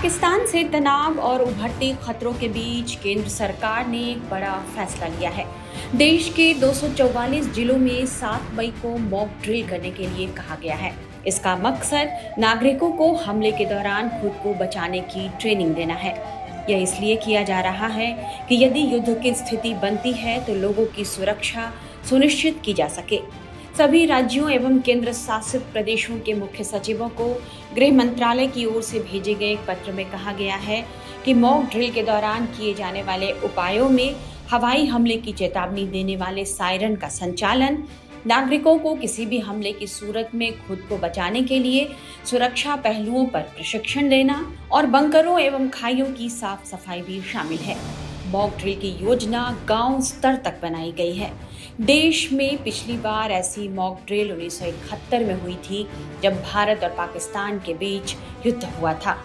पाकिस्तान से तनाव और उभरते खतरों के बीच केंद्र सरकार ने एक बड़ा फैसला लिया है। देश के 244 जिलों में 7 मई को मॉक ड्रिल करने के लिए कहा गया है। इसका मकसद नागरिकों को हमले के दौरान खुद को बचाने की ट्रेनिंग देना है। यह इसलिए किया जा रहा है कि यदि युद्ध की स्थिति बनती है तो लोगों की सुरक्षा सुनिश्चित की जा सके। सभी राज्यों एवं केंद्र शासित प्रदेशों के मुख्य सचिवों को गृह मंत्रालय की ओर से भेजे गए एक पत्र में कहा गया है कि मॉक ड्रिल के दौरान किए जाने वाले उपायों में हवाई हमले की चेतावनी देने वाले सायरन का संचालन, नागरिकों को किसी भी हमले की सूरत में खुद को बचाने के लिए सुरक्षा पहलुओं पर प्रशिक्षण देना और बंकरों एवं खाइयों की साफ सफाई भी शामिल है। मॉक ड्रिल की योजना गांव स्तर तक बनाई गई है। देश में पिछली बार ऐसी मॉक ड्रिल 1971 में हुई थी, जब भारत और पाकिस्तान के बीच युद्ध हुआ था।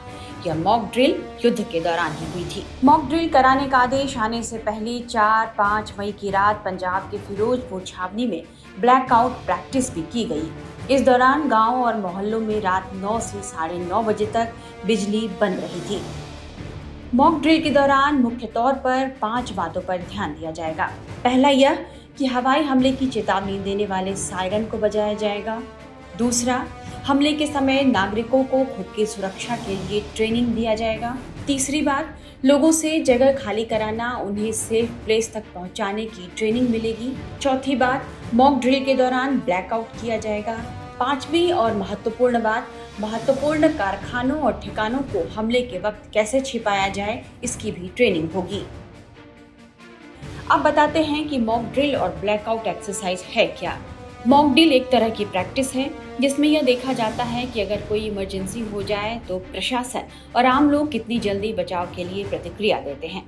यह मॉक ड्रिल युद्ध के दौरान ही हुई थी। मॉक ड्रिल कराने का आदेश आने से पहले 4-5 मई की रात पंजाब के फिरोजपुर छावनी में ब्लैकआउट प्रैक्टिस भी की गई। इस दौरान गांव और मोहल्लों में रात 9 से 9:30 बजे तक बिजली बंद रही थी। मॉक ड्रिल के दौरान मुख्य तौर पर 5 बातों पर ध्यान दिया जाएगा। पहला यह कि हवाई हमले की चेतावनी देने वाले सायरन को बजाया जाएगा। दूसरा, हमले के समय नागरिकों को खुद की सुरक्षा के लिए ट्रेनिंग दिया जाएगा। तीसरी बात, लोगों से जगह खाली कराना, उन्हें सेफ प्लेस तक पहुंचाने की ट्रेनिंग मिलेगी। चौथी बात, मॉक ड्रिल के दौरान ब्लैकआउट किया जाएगा। पांचवी और महत्वपूर्ण बात, महत्वपूर्ण कारखानों और ठिकानों को हमले के वक्त कैसे छिपाया जाए, इसकी भी ट्रेनिंग होगी। अब बताते हैं कि मॉक ड्रिल और ब्लैकआउट एक्सरसाइज है क्या। मॉक ड्रिल एक तरह की प्रैक्टिस है जिसमें यह देखा जाता है कि अगर कोई इमरजेंसी हो जाए तो प्रशासन और आम लोग कितनी जल्दी बचाव के लिए प्रतिक्रिया देते हैं।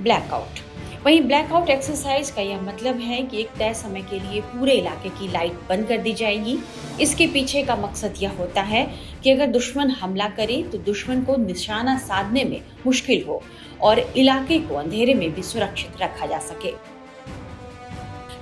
ब्लैकआउट, वहीं ब्लैकआउट एक्सरसाइज का यह मतलब है कि एक तय समय के लिए पूरे इलाके की लाइट बंद कर दी जाएगी। इसके पीछे का मकसद यह होता है कि अगर दुश्मन हमला करे तो दुश्मन को निशाना साधने में मुश्किल हो और इलाके को अंधेरे में भी सुरक्षित रखा जा सके।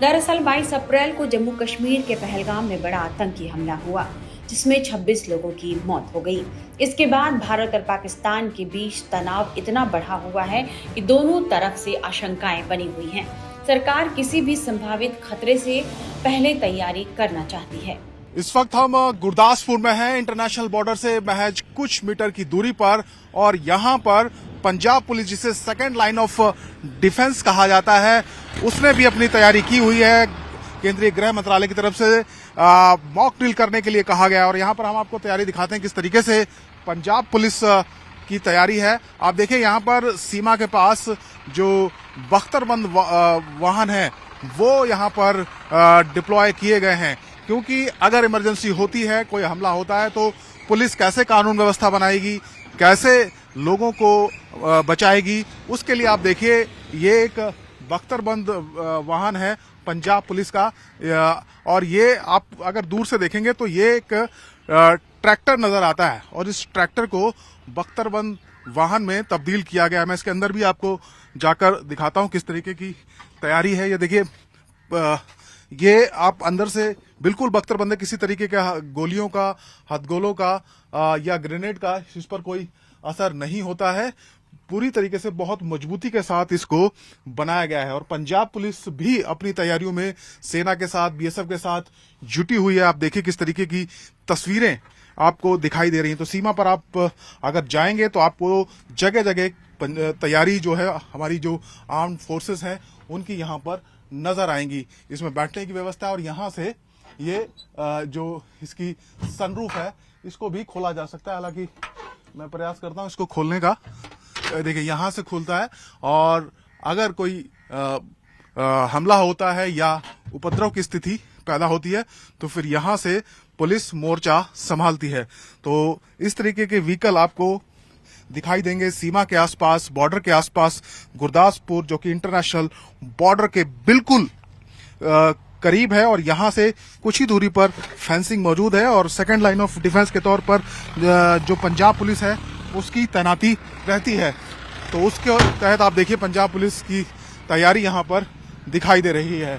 दरअसल 22 अप्रैल को जम्मू कश्मीर के पहलगाम में बड़ा आतंकी हमला हुआ, जिसमें 26 लोगों की मौत हो गई। इसके बाद भारत और पाकिस्तान के बीच तनाव इतना बढ़ा हुआ है कि दोनों तरफ से आशंकाएं बनी हुई हैं। सरकार किसी भी संभावित खतरे से पहले तैयारी करना चाहती है। इस वक्त हम गुरदासपुर में हैं, इंटरनेशनल बॉर्डर से महज कुछ मीटर की दूरी पर, और यहाँ पर पंजाब पुलिस, जिसे सेकेंड लाइन ऑफ डिफेंस कहा जाता है, उसने भी अपनी तैयारी की हुई है। केंद्रीय गृह मंत्रालय की तरफ से मॉक ड्रिल करने के लिए कहा गया है और यहाँ पर हम आपको तैयारी दिखाते हैं किस तरीके से पंजाब पुलिस की तैयारी है। आप देखिए, यहाँ पर सीमा के पास जो बख्तरबंद वाहन है वो यहाँ पर डिप्लॉय किए गए हैं, क्योंकि अगर इमरजेंसी होती है, कोई हमला होता है, तो पुलिस कैसे कानून व्यवस्था बनाएगी, कैसे लोगों को बचाएगी। उसके लिए आप देखिए, ये एक बख्तरबंद वाहन है पंजाब पुलिस का, और ये आप अगर दूर से देखेंगे तो ये एक ट्रैक्टर नजर आता है और इस ट्रैक्टर को बख्तरबंद वाहन में तब्दील किया गया है। मैं इसके अंदर भी आपको जाकर दिखाता हूं किस तरीके की तैयारी है। ये देखिए, ये आप अंदर से बिल्कुल बख्तरबंद है, किसी तरीके का गोलियों का, हथगोलों का या ग्रेनेड का इस पर कोई असर नहीं होता है। पूरी तरीके से बहुत मजबूती के साथ इसको बनाया गया है और पंजाब पुलिस भी अपनी तैयारियों में सेना के साथ, बीएसएफ के साथ जुटी हुई है। आप देखिए किस तरीके की तस्वीरें आपको दिखाई दे रही हैं। तो सीमा पर आप अगर जाएंगे तो आपको जगह जगह तैयारी जो है, हमारी जो आर्म्ड फोर्सेस हैं उनकी यहाँ पर नजर आएंगी। इसमें बैठने की व्यवस्था है और यहाँ से ये जो इसकी सनरूफ है इसको भी खोला जा सकता है। हालांकि मैं प्रयास करता हूँ इसको खोलने का। देखिए, यहाँ से खुलता है और अगर कोई हमला होता है या उपद्रव की स्थिति पैदा होती है तो फिर यहाँ से पुलिस मोर्चा संभालती है। तो इस तरीके के व्हीकल आपको दिखाई देंगे सीमा के आसपास, बॉर्डर के आसपास। गुरदासपुर जो कि इंटरनेशनल बॉर्डर के बिल्कुल करीब है और यहाँ से कुछ ही दूरी पर फेंसिंग मौजूद है और सेकेंड लाइन ऑफ डिफेंस के तौर पर जो पंजाब पुलिस है उसकी तैनाती रहती है। तो उसके तहत आप देखिए पंजाब पुलिस की तैयारी यहाँ पर दिखाई दे रही है।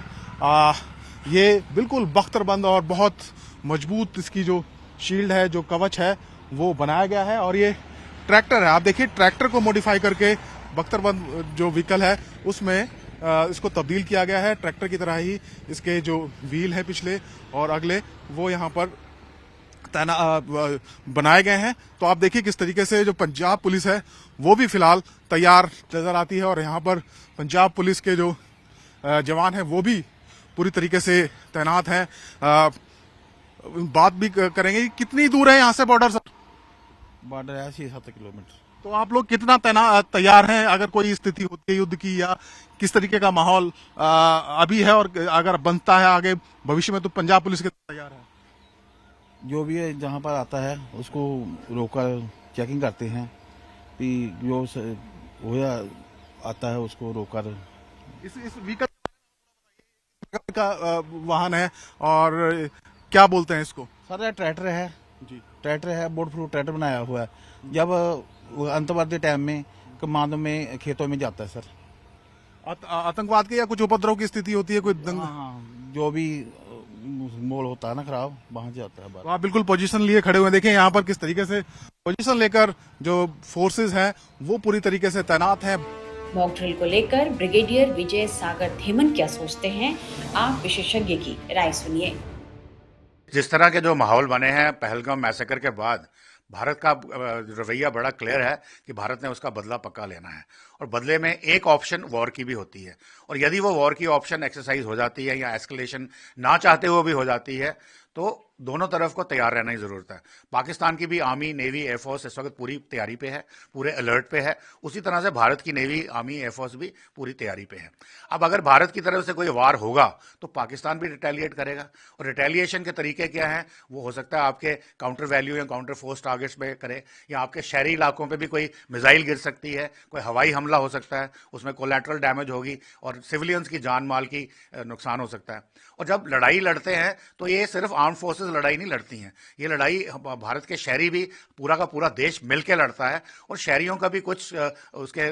ये बिल्कुल बख्तरबंद और बहुत मजबूत इसकी जो शील्ड है, जो कवच है, वो बनाया गया है और ये ट्रैक्टर है। आप देखिए ट्रैक्टर को मॉडिफाई करके बख्तरबंद जो व्हीकल है उसमें इसको तब्दील किया गया है। ट्रैक्टर की तरह ही इसके जो व्हील है पिछले और अगले वो यहाँ पर बनाए गए हैं। तो आप देखिए किस तरीके से जो पंजाब पुलिस है वो भी फिलहाल तैयार नजर आती है और यहाँ पर पंजाब पुलिस के जो जवान हैं वो भी पूरी तरीके से तैनात हैं। बात भी करेंगे कि कितनी दूर है यहाँ से बॉर्डर? बॉर्डर है 6-7 किलोमीटर। तो आप लोग कितना तैयार हैं अगर कोई स्थिति होती है युद्ध की, या किस तरीके का माहौल अभी है और अगर बनता है आगे भविष्य में तो पंजाब पुलिस के तैयार है? जो भी है जहाँ पर आता है उसको रोककर चेकिंग करते हैं कि जो होया आता है उसको रोककर। इस व्हीकल का वाहन है और क्या बोलते हैं इसको? सर यह ट्रैक्टर है जी, ट्रैक्टर है, बोर्ड प्रूफ ट्रैक्टर बनाया हुआ है। जब अंतर्वर्ती टाइम में कमांडो में खेतों में जाता है सर। आतंकवाद की या कुछ उपद्रव की स्थिति होती है कोई दंग? हाँ, जो भी मोल होता है ना खराब, वहां से आता है। तो आप बिल्कुल पोजीशन लिए खड़े हुए देखें यहाँ पर किस तरीके से पोजीशन लेकर जो फोर्सेस हैं वो पूरी तरीके से तैनात हैं। मॉक ड्रिल को लेकर ब्रिगेडियर विजय सागर धेमन क्या सोचते हैं, आप विशेषज्ञ की राय सुनिए। जिस तरह के जो माहौल बने हैं पहलगाम मैसेकर के बाद, भारत का रवैया बड़ा क्लियर है कि भारत ने उसका बदला पक्का लेना है और बदले में एक ऑप्शन वॉर की भी होती है। और यदि वो वॉर की ऑप्शन एक्सरसाइज हो जाती है या एस्केलेशन ना चाहते हुए भी हो जाती है तो दोनों तरफ को तैयार रहना ही जरूरत है। पाकिस्तान की भी आर्मी, नेवी, एयरफोर्स इस वक्त पूरी तैयारी पे है, पूरे अलर्ट पे है। उसी तरह से भारत की नेवी, आर्मी, एयरफोर्स भी पूरी तैयारी पे है। अब अगर भारत की तरफ से कोई वार होगा तो पाकिस्तान भी रिटेलिएट करेगा और रिटेलिएशन के तरीके क्या हैं वो हो सकता है आपके काउंटर वैल्यू या काउंटर फोर्स टारगेट्स पे करे, या आपके शहरी इलाकों पे भी कोई मिसाइल गिर सकती है, कोई हवाई हमला हो सकता है, उसमें कोलैटरल डैमेज होगी और सिविलियंस की जान माल की नुकसान हो सकता है। और जब लड़ाई लड़ते हैं तो ये सिर्फ आर्म फोर्सेस लड़ाई नहीं लड़ती हैं, ये लड़ाई भारत के शहरी भी पूरा का पूरा देश मिलकर लड़ता है और शहरियों का भी कुछ उसके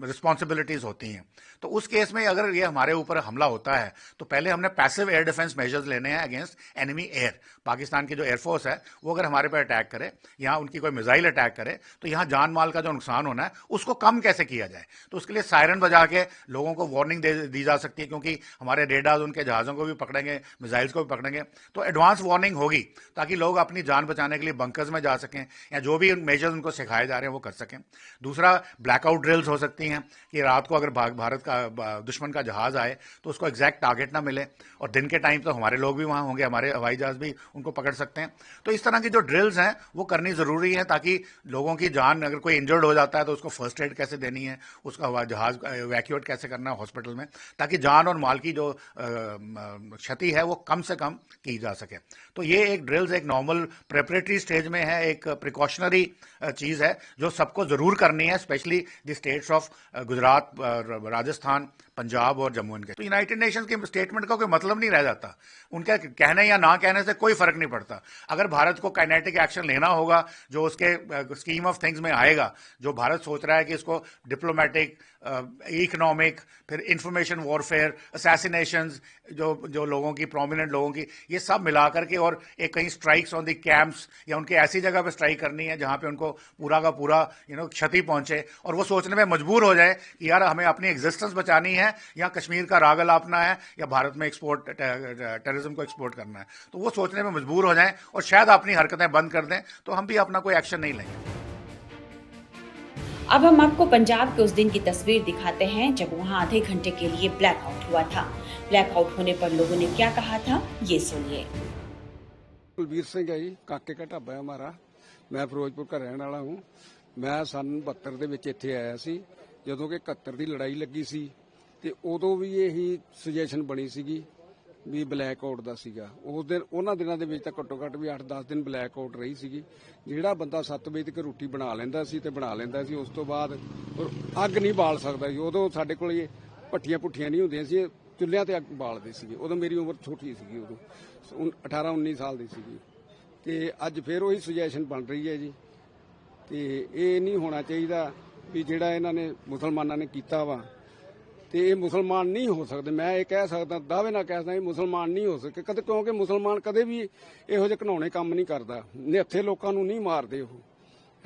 रिस्पॉन्सिबिलिटीज होती हैं। तो उस केस में अगर ये हमारे ऊपर हमला होता है तो पहले हमने पैसिव एयर डिफेंस मेजर्स लेने हैं अगेंस्ट एनिमी एयर। पाकिस्तान की जो एयरफोर्स है वो अगर हमारे पर अटैक करे, यहाँ उनकी कोई मिसाइल अटैक करे तो यहाँ जान माल का जो नुकसान होना है उसको कम कैसे किया जाए। तो उसके लिए सायरन बजा के लोगों को वार्निंग दी जा सकती है, क्योंकि हमारे रेडार्स उनके जहाज़ों को भी पकड़ेंगे, मिसाइल्स को भी पकड़ेंगे, तो एडवांस वार्निंग होगी ताकि लोग अपनी जान बचाने के लिए बंकर्स में जा सकें या जो भी मेजर्स उनको सिखाए जा रहे हैं वो कर सकें। दूसरा, ब्लैकआउट ड्रिल्स हो सकती हैं कि रात को अगर भारत का दुश्मन का जहाज आए तो उसको एग्जैक्ट टारगेट ना मिले और दिन के टाइम तो हमारे लोग भी वहां होंगे, हमारे हवाई जहाज भी उनको पकड़ सकते हैं। तो इस तरह की जो ड्रिल्स हैं वो करनी जरूरी है ताकि लोगों की जान, अगर कोई इंजर्ड हो जाता है तो उसको फर्स्ट एड कैसे देनी है, उसका हवाई जहाज इवैक्यूएट कैसे करना है हॉस्पिटल में, ताकि जान और माल की जो क्षति है वो कम से कम की जा सके। तो ये एक ड्रिल्स एक नॉर्मल प्रेपरेटरी स्टेज में है, एक प्रिकॉशनरी चीज है जो सबको जरूर करनी है, specially the states of Gujarat, Rajasthan, Punjab और जम्मू एंड कश्मीर। तो यूनाइटेड नेशंस के स्टेटमेंट का कोई मतलब नहीं रह जाता, उनके कहने या ना कहने से कोई फर्क नहीं पड़ता। अगर भारत को काइनेटिक एक्शन लेना होगा जो उसके स्कीम ऑफ थिंग्स में आएगा, जो भारत सोच रहा है कि इसको डिप्लोमेटिक, इकोनॉमिक, फिर इंफॉर्मेशन वॉरफेयर, असैसिनेशंस, जो लोगों की, प्रोमिनेंट लोगों की, ये सब मिलाकर के और एक कहीं स्ट्राइक्स ऑन द कैंप्स या उनके ऐसी जगह पे स्ट्राइक करनी है जहां पे उनको पूरा का पूरा क्षति पहुंचे और वो सोचने में मजबूर हो जाए कि यार हमें अपनी एग्जिस्टेंस बचानी है या कश्मीर का राग अलापना है या भारत में एक्सपोर्ट टेररिज्म को एक्सपोर्ट करना है। तो वो सोचने में मजबूर हो जाएं और शायद अपनी हरकतें बंद कर दें तो हम भी अपना कोई एक्शन नहीं लेंगे। अब हम आपको पंजाब के उस दिन की तस्वीर दिखाते हैं जब वहां आधे घंटे के लिए ब्लैकआउट हुआ था। ब्लैकआउट होने पर लोगों ने क्या कहा था, ये सुनिए। कुलबीर सिंह है जी, काके का ढाबा है हमारा। मैं फिरोजपुर का रहने वाला हूँ। मैं सन 72 ਦੇ ਵਿੱਚ ਇੱਥੇ ਆਇਆ ਸੀ ਜਦੋਂ ਕਿ 71 ਦੀ ਲੜਾਈ ਲੱਗੀ ਸੀ ਤੇ ਉਦੋਂ ਵੀ ਇਹੀ ਸੁਜੈਸ਼ਨ ਬਣੀ ਸੀਗੀ ਵੀ ਬਲੈਕ ਆਊਟ ਦਾ ਸੀਗਾ। ਉਸ ਦਿਨ ਉਹਨਾਂ ਦਿਨਾਂ ਦੇ ਵਿੱਚ ਤਾਂ ਘੱਟੋ ਘੱਟ ਵੀ 8-10 ਦਿਨ ਬਲੈਕ ਆਊਟ ਰਹੀ ਸੀਗੀ। ਜਿਹੜਾ ਬੰਦਾ 7 ਵਜੇ ਤੱਕ ਰੋਟੀ ਬਣਾ ਲੈਂਦਾ ਸੀ ਤੇ ਬਣਾ ਲੈਂਦਾ ਸੀ, ਉਸ ਤੋਂ ਬਾਅਦ ਅੱਗ ਨਹੀਂ ਬਾਲ ਸਕਦਾ ਸੀ। ਉਦੋਂ ਸਾਡੇ ਕੋਲ ਇਹ ਭੱਠੀਆਂ ਭੁੱਠੀਆਂ ਨਹੀਂ ਹੁੰਦੀਆਂ ਸੀ, ਚੁੱਲ੍ਹਿਆਂ ਤੇ ਅੱਗ ਬਾਲਦੇ ਸੀਗੇ। ਉਦੋਂ ਮੇਰੀ ਉਮਰ ਛੋਟੀ ਸੀਗੀ, ਉਦੋਂ 18-19 ਸਾਲ ਦੀ ਸੀਗੀ। ਤੇ ਅੱਜ ਫਿਰ ਉਹੀ ਸੁਜੈਸ਼ਨ ਬਣ ਰਹੀ ਹੈ ਜੀ। ਤੇ ਇਹ ਨਹੀਂ ਹੋਣਾ ਚਾਹੀਦਾ ਵੀ ਜਿਹੜਾ ਇਹਨਾਂ ਨੇ ਮੁਸਲਮਾਨਾਂ ਨੇ ਕੀਤਾ ਵਾ ਤੇ ਇਹ ਮੁਸਲਮਾਨ ਨਹੀਂ ਹੋ ਸਕਦੇ। ਮੈਂ ਇਹ ਕਹਿ ਸਕਦਾ, ਦਾਅਵੇ ਨਾਲ ਕਹਿ ਸਕਦਾ ਇਹ ਮੁਸਲਮਾਨ ਨਹੀਂ ਹੋ ਸਕਦੇ ਕਦੇ, ਕਿਉਂਕਿ ਮੁਸਲਮਾਨ ਕਦੇ ਵੀ ਇਹੋ ਜਿਹੇ ਘਿਨਾਉਣੇ ਕੰਮ ਨਹੀਂ ਕਰਦਾ। ਨਿਹੱਥੇ ਲੋਕਾਂ ਨੂੰ ਨਹੀਂ ਮਾਰਦੇ ਉਹ,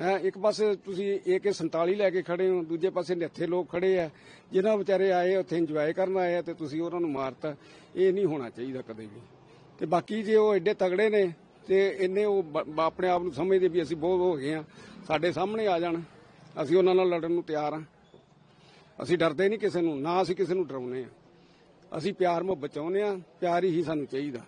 ਹੈ। ਇੱਕ ਪਾਸੇ ਤੁਸੀਂ AK-47 ਲੈ ਕੇ ਖੜੇ ਹੋ, ਦੂਜੇ ਪਾਸੇ ਨਿੱਥੇ ਲੋਕ ਖੜੇ ਆ ਜਿਨ੍ਹਾਂ ਵਿਚਾਰੇ ਆਏ ਉੱਥੇ ਇੰਜੋਏ ਕਰਨ ਆਏ ਆ ਤੇ ਤੁਸੀਂ ਉਹਨਾਂ ਨੂੰ ਮਾਰਤਾ। ਇਹ ਨਹੀਂ ਹੋਣਾ ਚਾਹੀਦਾ ਕਦੇ ਵੀ। ਤੇ ਬਾਕੀ ਜੇ ਉਹ ਐਡੇ ਤਗੜੇ ਨੇ ਤੇ ਇੰਨੇ ਉਹ ਆਪਣੇ ਆਪ ਨੂੰ ਸਮਝਦੇ ਵੀ ਅਸੀਂ ਬਹੁਤ ਹੋ ਗਏ ਆ, ਸਾਡੇ ਸਾਹਮਣੇ ਆ ਜਾਣ, ਅਸੀਂ ਉਹਨਾਂ ਨਾਲ ਲੜਨ ਨੂੰ ਤਿਆਰ ਆ। ਅਸੀਂ ਡਰਦੇ ਨਹੀਂ ਕਿਸੇ ਨੂੰ, ਨਾ ਅਸੀਂ ਕਿਸੇ ਨੂੰ ਡਰਾਉਂਦੇ ਆ। ਅਸੀਂ ਪਿਆਰ ਮੁਹੱਬਤ ਚਾਹੁੰਦੇ ਆ, ਪਿਆਰ ਹੀ ਸਾਨੂੰ ਚਾਹੀਦਾ।